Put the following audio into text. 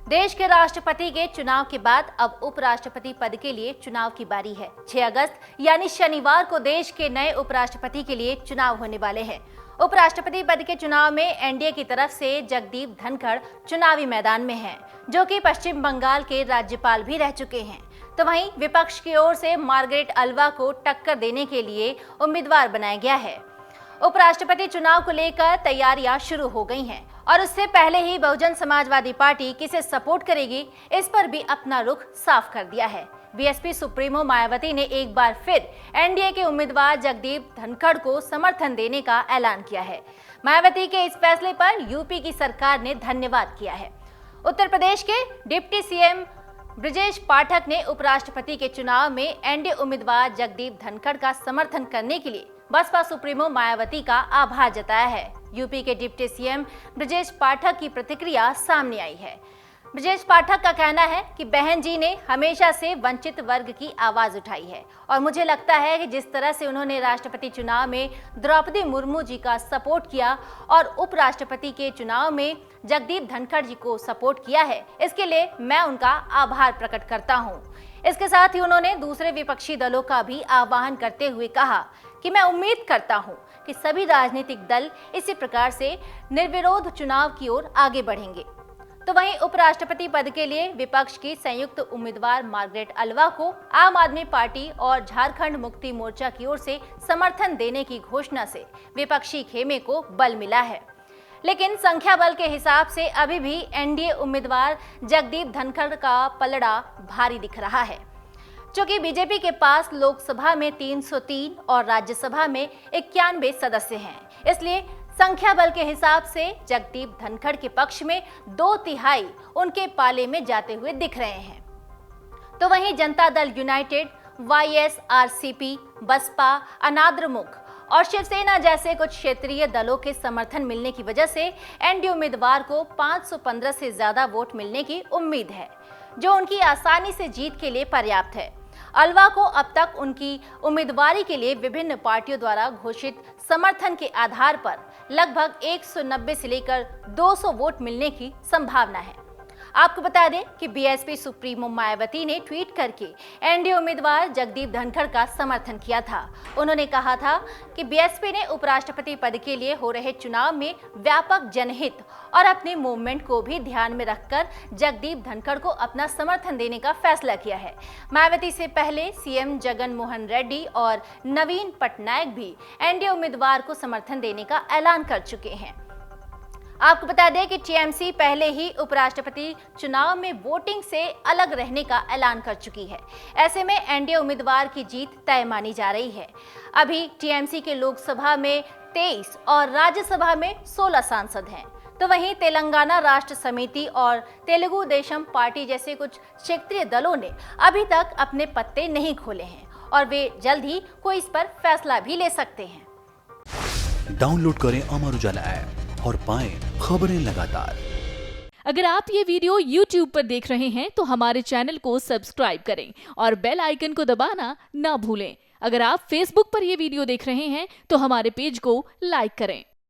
देश के राष्ट्रपति के चुनाव के बाद अब उपराष्ट्रपति पद के लिए चुनाव की बारी है। 6 अगस्त यानी शनिवार को देश के नए उपराष्ट्रपति के लिए चुनाव होने वाले हैं। उपराष्ट्रपति पद के चुनाव में एनडीए की तरफ से जगदीप धनखड़ चुनावी मैदान में हैं, जो कि पश्चिम बंगाल के राज्यपाल भी रह चुके हैं। तो वहीं विपक्ष की ओर से मार्गरेट अल्वा को टक्कर देने के लिए उम्मीदवार बनाया गया है। उपराष्ट्रपति चुनाव को लेकर तैयारियां शुरू हो गई हैं और उससे पहले ही बहुजन समाजवादी पार्टी किसे सपोर्ट करेगी, इस पर भी अपना रुख साफ कर दिया है। बीएसपी सुप्रीमो मायावती ने एक बार फिर एनडीए के उम्मीदवार जगदीप धनखड़ को समर्थन देने का ऐलान किया है। मायावती के इस फैसले पर यूपी की सरकार ने धन्यवाद किया है। उत्तर प्रदेश के डिप्टी सीएम ब्रजेश पाठक ने उपराष्ट्रपति के चुनाव में एनडीए उम्मीदवार जगदीप धनखड़ का समर्थन करने के लिए बसपा सुप्रीमो मायावती का आभार जताया है। यूपी के डिप्टी सीएम ब्रजेश पाठक की प्रतिक्रिया सामने आई है। ब्रजेश पाठक का कहना है कि बहन जी ने हमेशा से वंचित वर्ग की आवाज उठाई है और मुझे लगता है कि जिस तरह से उन्होंने राष्ट्रपति चुनाव में द्रौपदी मुर्मू जी का सपोर्ट किया और उपराष्ट्रपति के चुनाव में जगदीप धनखड़ जी को सपोर्ट किया है, इसके लिए मैं उनका आभार प्रकट करता हूं। इसके साथ ही उन्होंने दूसरे विपक्षी दलों का भी आह्वान करते हुए कहा कि मैं उम्मीद करता हूं कि सभी राजनीतिक दल इसी प्रकार से निर्विरोध चुनाव की ओर आगे बढ़ेंगे। तो वहीं उपराष्ट्रपति पद के लिए विपक्ष की संयुक्त उम्मीदवार मार्गरेट अल्वा को आम आदमी पार्टी और झारखंड मुक्ति मोर्चा की ओर से समर्थन देने की घोषणा से विपक्षी खेमे को बल मिला है। लेकिन संख्या बल के हिसाब से अभी भी एनडीए उम्मीदवार जगदीप धनखड़ का पलड़ा भारी दिख रहा है। क्योंकि बीजेपी के पास लोकसभा में 303 और राज्यसभा में 91 सदस्य हैं, इसलिए संख्या बल के हिसाब से जगदीप धनखड़ के पक्ष में 2/3 उनके पाले में जाते हुए दिख रहे हैं। तो वहीं जनता दल यूनाइटेड, वाईएसआरसीपी, बसपा, अनाद्रमुख और शिवसेना जैसे कुछ क्षेत्रीय दलों के समर्थन मिलने की वजह से एनडीए उम्मीदवार को 515 से ज्यादा वोट मिलने की उम्मीद है, जो उनकी आसानी से जीत के लिए पर्याप्त है। अल्वा को अब तक उनकी उम्मीदवारी के लिए विभिन्न पार्टियों द्वारा घोषित समर्थन के आधार पर लगभग 190 से लेकर 200 वोट मिलने की संभावना है। आपको बता दें कि बीएसपी सुप्रीमो मायावती ने ट्वीट करके एनडीए उम्मीदवार जगदीप धनखड़ का समर्थन किया था। उन्होंने कहा था कि बीएसपी ने उपराष्ट्रपति पद के लिए हो रहे चुनाव में व्यापक जनहित और अपने मूवमेंट को भी ध्यान में रखकर जगदीप धनखड़ को अपना समर्थन देने का फैसला किया है। मायावती से पहले सीएम जगन मोहन रेड्डी और नवीन पटनायक भी एनडीए उम्मीदवार को समर्थन देने का ऐलान कर चुके हैं। आपको बता दें कि टीएमसी पहले ही उपराष्ट्रपति चुनाव में वोटिंग से अलग रहने का ऐलान कर चुकी है। ऐसे में एनडीए उम्मीदवार की जीत तय मानी जा रही है। अभी टीएमसी के लोकसभा में 23 और राज्यसभा में 16 सांसद हैं। तो वहीं तेलंगाना राष्ट्र समिति और तेलुगु देशम पार्टी जैसे कुछ क्षेत्रीय दलों ने अभी तक अपने पत्ते नहीं खोले हैं और वे जल्द ही कोई इस पर फैसला भी ले सकते हैं। डाउनलोड करें अमर उजाला ऐप और पाएं खबरें लगातार। अगर आप ये वीडियो YouTube पर देख रहे हैं तो हमारे चैनल को सब्सक्राइब करें और बेल आइकन को दबाना ना भूलें। अगर आप Facebook पर ये वीडियो देख रहे हैं तो हमारे पेज को लाइक करें।